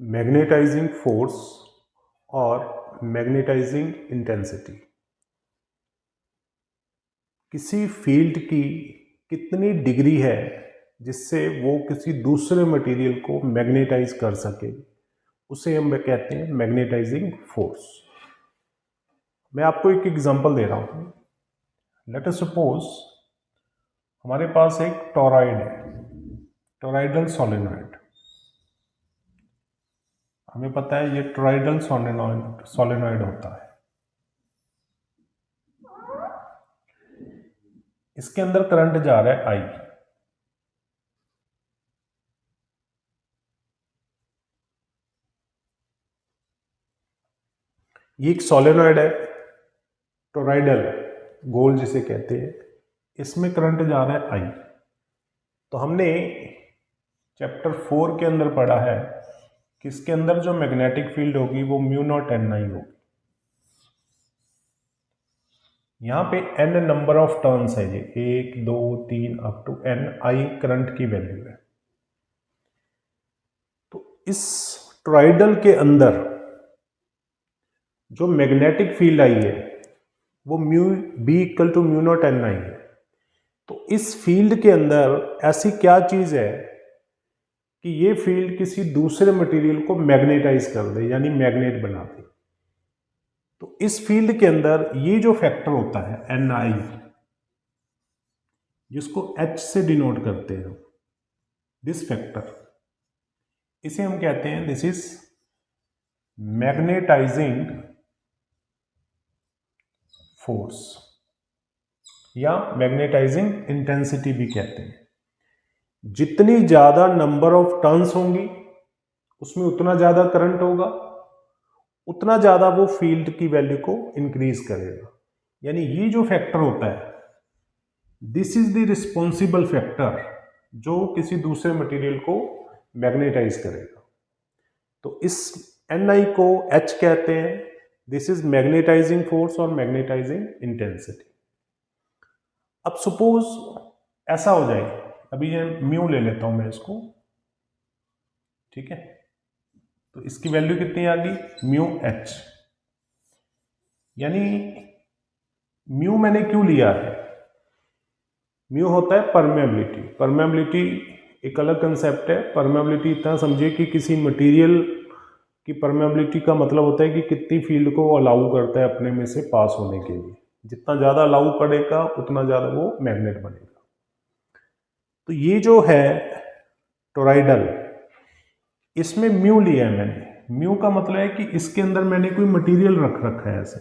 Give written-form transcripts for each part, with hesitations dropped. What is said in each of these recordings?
Magnetising force और magnetising intensity. किसी field की कितनी डिग्री है जिससे वो किसी दूसरे मटेरियल को मैग्नेटाइज कर सके, उसे हम कहते हैं मैग्नेटाइजिंग फोर्स। मैं आपको एक एग्जांपल दे रहा हूं। लेट अस सपोज हमारे पास एक टॉरॉइड है, टॉरॉइडल सोलेनॉइड। हमें पता है ये टॉरॉइडल सोलेनॉइड होता है। इसके अंदर करंट जा रहा है आई। ये एक सोलेनॉइड है, टॉरॉइडल, गोल जिसे कहते हैं। इसमें करंट जा रहा है आई। तो हमने चैप्टर 4 के अंदर पढ़ा है कि इसके अंदर जो मैग्नेटिक फील्ड होगी वो म्यू नॉट एन आई होगी। यहाँ पे एन नंबर ऑफ टर्न्स है, ये 1 2 3 up to N I current की वैल्यू है। तो इस टॉरॉइडल के अंदर जो मैग्नेटिक फील्ड आई है वो mu B equal to mu not N I है। तो इस फील्ड के अंदर ऐसी क्या चीज है कि ये फील्ड किसी दूसरे मटेरियल को मैग्नेटाइज कर दे, यानी मैग्नेट बना दे। तो इस फील्ड के अंदर ये जो फैक्टर होता है एन आई, जिसको एच से डिनोट करते हैं, दिस फैक्टर, इसे हम कहते हैं दिस इज मैग्नेटाइजिंग फोर्स या मैग्नेटाइजिंग इंटेंसिटी भी कहते हैं। जितनी ज्यादा नंबर ऑफ टर्न्स होंगी उसमें उतना ज्यादा करंट होगा, उतना ज्यादा वो फील्ड की वैल्यू को इंक्रीज करेगा। यानी ये जो फैक्टर होता है, this is the responsible factor जो किसी दूसरे मटेरियल को मैग्नेटाइज करेगा। तो इस एन आई को एच कहते हैं। दिस इज मैग्नेटाइजिंग फोर्स और मैग्नेटाइजिंग इंटेंसिटी। अब सपोज ऐसा हो जाए, अभी ये म्यू ले लेता हूं मैं इसको, ठीक है। तो इसकी वैल्यू कितनी आ गई, म्यू एच। यानी म्यू मैंने क्यों लिया है, म्यू होता है परमेबिलिटी। परमेबिलिटी एक अलग कंसेप्ट है। परमेबिलिटी इतना समझिए कि किसी मटेरियल की परमेबिलिटी का मतलब होता है कि कितनी फील्ड को वो अलाउ करता है अपने में से पास होने के लिए। जितना ज्यादा अलाउ करेगा उतना ज्यादा वो मैग्नेट बनेगा। तो ये जो है टॉरॉइडल, इसमें म्यू लिया है मैंने। म्यू का मतलब है कि इसके अंदर मैंने कोई मटेरियल रख रखा है ऐसे।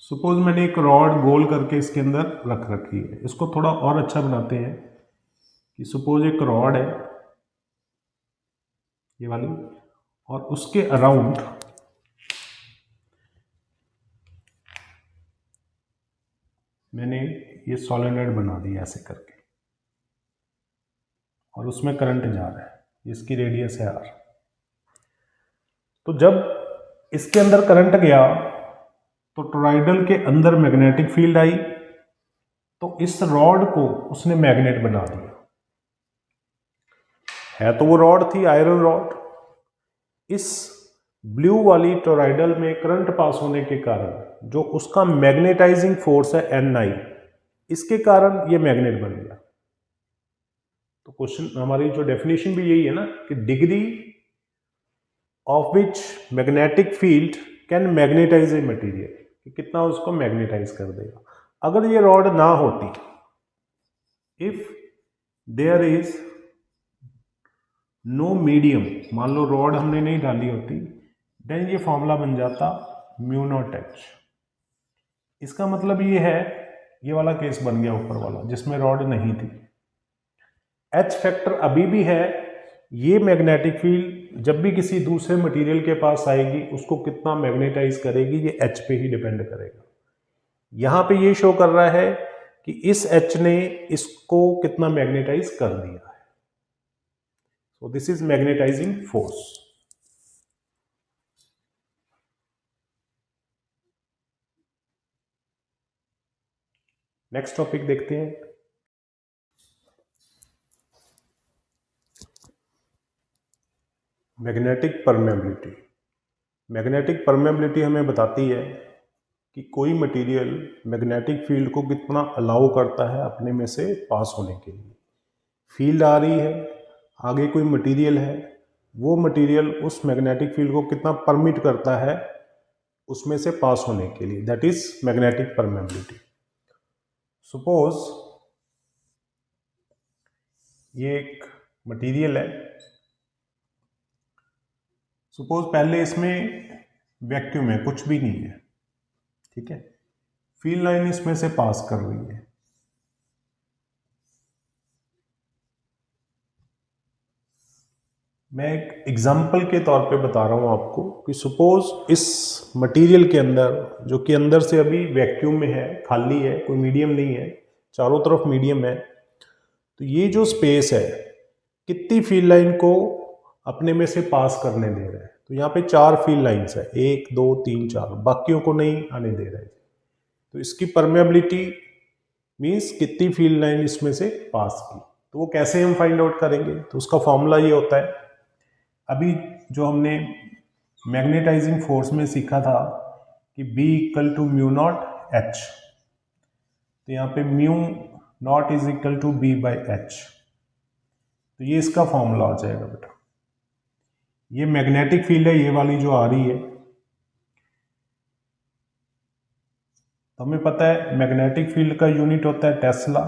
सपोज मैंने एक रॉड गोल करके इसके अंदर रख रखी है। इसको थोड़ा और अच्छा बनाते हैं कि सपोज एक रॉड है ये वाली, और उसके अराउंड मैंने ये सोलेनॉइड बना दिया ऐसे करके, और उसमें करंट जा रहा है, इसकी रेडियस है आर। तो जब इसके अंदर करंट गया तो टॉरॉइडल के अंदर मैग्नेटिक फील्ड आई, तो इस रॉड को उसने मैग्नेट बना दिया। है तो वो रॉड थी आयरन रॉड। इस ब्लू वाली टॉरॉइडल में करंट पास होने के कारण जो उसका मैग्नेटाइजिंग फोर्स है एन आई, इसके कारण ये मैग्नेट बन गया। तो क्वेश्चन हमारी जो डेफिनेशन भी यही है ना कि degree of which magnetic field can magnetise a material, कि कितना उसको मैग्नेटाइज कर देगा। अगर ये रॉड ना होती, if there is no medium, मान लो रॉड हमने नहीं डाली होती, देन ये फॉर्मूला बन जाता म्यू नॉट एच। इसका मतलब ये है, ये वाला केस बन गया ऊपर वाला जिसमें रॉड नहीं थी। एच फैक्टर अभी भी है। ये मैग्नेटिक फील्ड जब भी किसी दूसरे मटेरियल के पास आएगी उसको कितना मैग्नेटाइज करेगी, ये एच पे ही डिपेंड करेगा। यहां पे ये शो कर रहा है कि इस एच ने इसको कितना मैग्नेटाइज कर दिया है। So this is magnetising force. Next topic देखते हैं। Magnetic permeability. मैग्नेटिक परमेबिलिटी हमें बताती है कि कोई मटेरियल मैग्नेटिक फील्ड को कितना अलाउ करता है अपने में से पास होने के लिए। फील्ड आ रही है, आगे कोई मटेरियल है, वो मटेरियल उस मैग्नेटिक फील्ड को कितना परमिट करता है उसमें से पास होने के लिए, that is magnetic permeability. Suppose ये एक मटेरियल है, सपोज पहले इसमें वैक्यूम है, कुछ भी नहीं है, ठीक है, फील्ड लाइन इसमें से पास कर रही है। मैं एक एग्जाम्पल के तौर पे बता रहा हूं आपको कि सपोज इस मटेरियल के अंदर, जो कि अंदर से अभी वैक्यूम में है, खाली है, कोई मीडियम नहीं है, चारों तरफ मीडियम है, तो ये जो स्पेस है कितनी फील्ड लाइन को अपने में से पास करने दे रहा है। तो यहाँ पे 4 फील्ड लाइंस है, 1 2 3 4, बाकियों को नहीं आने दे रहा है। तो इसकी परमेबिलिटी मीन्स कितनी फील्ड लाइन इसमें से पास की। तो वो कैसे हम फाइंड आउट करेंगे, तो उसका फॉर्मूला ये होता है, अभी जो हमने मैग्नेटाइजिंग फोर्स में सीखा था कि B equal to mu naught H, तो यहाँ पे mu naught is equal to B by H, तो ये इसका फॉर्मूला हो जाएगा बेटा। ये मैग्नेटिक फील्ड है, ये वाली जो आ रही है, तो हमें पता है मैग्नेटिक फील्ड का यूनिट होता है टेस्ला,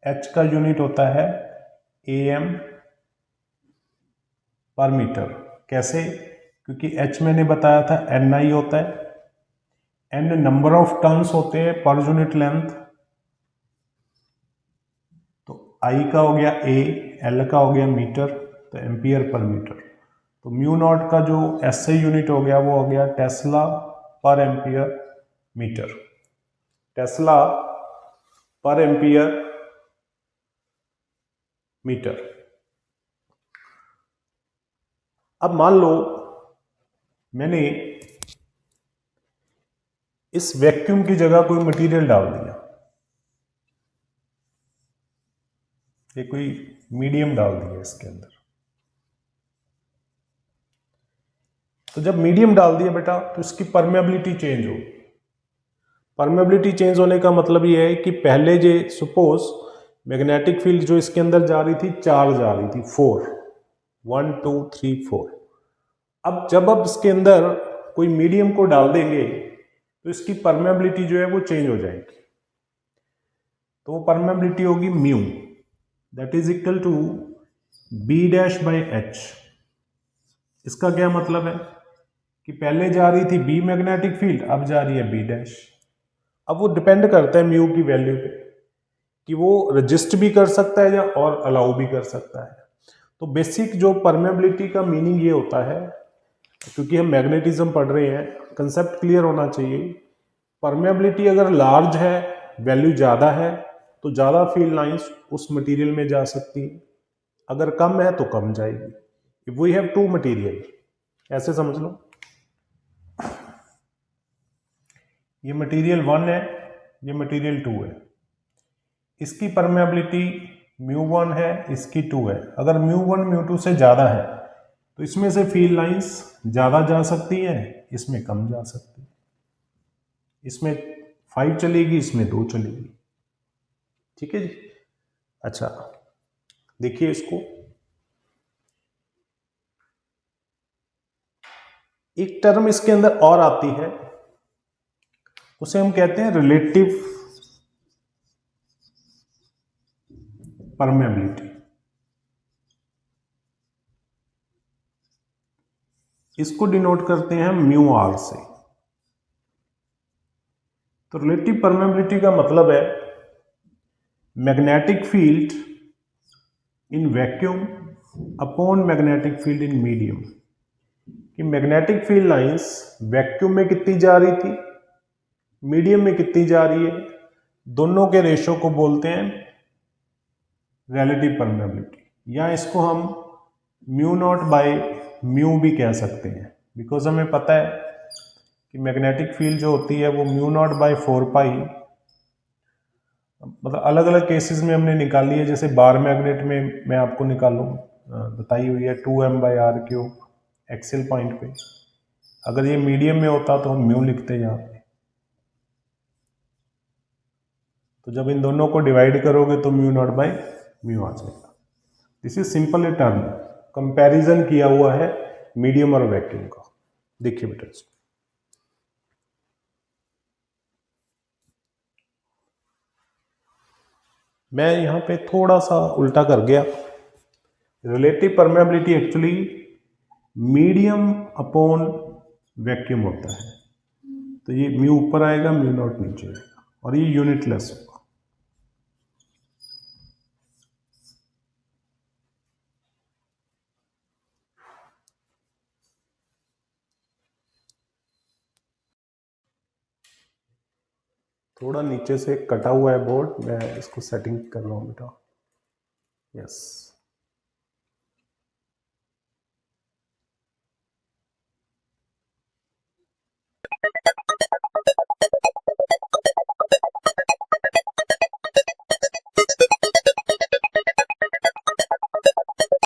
H का यूनिट होता है AM पर मीटर। कैसे? क्योंकि H मैंने बताया था NI होता है, N नंबर ऑफ टर्न्स होते हैं पर यूनिट लेंथ, तो I का हो गया A, L का हो गया मीटर, तो एम्पियर पर मीटर। तो म्यू नॉट का जो SI यूनिट हो गया वो हो गया टेस्ला पर एम्पियर मीटर, टेस्ला पर एम्पियर मीटर। अब मान लो मैंने इस वैक्यूम की जगह कोई मटेरियल डाल दिया, ये कोई मीडियम डाल दिया इसके अंदर। तो जब मीडियम डाल दिया बेटा, तो इसकी परमेबिलिटी चेंज होगी। परमेबिलिटी चेंज होने का मतलब ये है कि पहले जो सपोज मैग्नेटिक फील्ड जो इसके अंदर जा रही थी 4 जा रही थी, 4, 1 2 3 4। अब जब अब इसके अंदर कोई मीडियम को डाल देंगे तो इसकी परमेबिलिटी जो है वो चेंज हो जाएगी। तो वो परमेबिलिटी होगी mu, that is equal to B dash by H। इसका क्या मतलब है कि पहले जा रही थी B मैग्नेटिक फील्ड, अब जा रही है B डैश। अब वो डिपेंड करता है म्यू की वैल्यू पे कि वो रजिस्ट भी कर सकता है या और अलाउ भी कर सकता है। तो बेसिक जो परमेबिलिटी का मीनिंग ये होता है, क्योंकि हम मैग्नेटिज्म पढ़ रहे हैं, कंसेप्ट क्लियर होना चाहिए। परमेबिलिटी अगर लार्ज है, वैल्यू ज़्यादा है, तो ज़्यादा फील्ड लाइंस उस मटेरियल में जा सकती है, अगर कम है तो कम जाएगी। इफ वी हैव 2 मटेरियल, ऐसे समझ लो, ये मटेरियल 1 है, ये मटेरियल 2 है, इसकी परमेबिलिटी μ1 है, इसकी 2 है। अगर μ1 μ2 से ज़्यादा है तो इसमें से फील्ड लाइंस ज़्यादा जा सकती है, इसमें कम जा सकती है। इसमें 5 चलेगी, इसमें 2 चलेगी, ठीक है जी। अच्छा देखिए इसको, एक टर्म इसके अंदर और आती है, उसे हम कहते हैं रिलेटिव परमेबिलिटी। इसको डिनोट करते हैं म्यू आर से। तो रिलेटिव परमेबिलिटी का मतलब है magnetic field in vacuum upon magnetic field in medium, कि मैग्नेटिक फील्ड लाइंस वैक्यूम में कितनी जा रही थी, मीडियम में कितनी जा रही है, दोनों के रेशो को बोलते हैं रिलेटिव परमेबिलिटी, या इसको हम म्यू नॉट बाई म्यू भी कह सकते हैं, बिकॉज हमें पता है कि मैग्नेटिक फील्ड जो होती है वो म्यू नॉट बाई 4 पाई, मतलब अलग अलग केसेस में हमने निकाली है। जैसे बार मैग्नेट में मैं आपको निकालूँ बताई हुई है 2m by r cube, Excel point पे। अगर ये मीडियम में होता तो हम म्यू लिखते यहाँ पे। तो जब इन दोनों को डिवाइड करोगे तो म्यू नॉट बाई म्यू आ जाएगा। This is simple a term, comparison किया हुआ है मीडियम और वैक्यूम का। देखिए बेटा इसको, मैं यहाँ पे थोड़ा सा उल्टा कर गया। Relative permeability actually medium upon vacuum होता है, तो ये म्यू ऊपर आएगा, म्यू नॉट नीचे आएगा, और ये यूनिटलेस होगा। थोड़ा नीचे से कटा हुआ है बोर्ड, मैं इसको सेटिंग कर रहा हूँ बेटा। यस।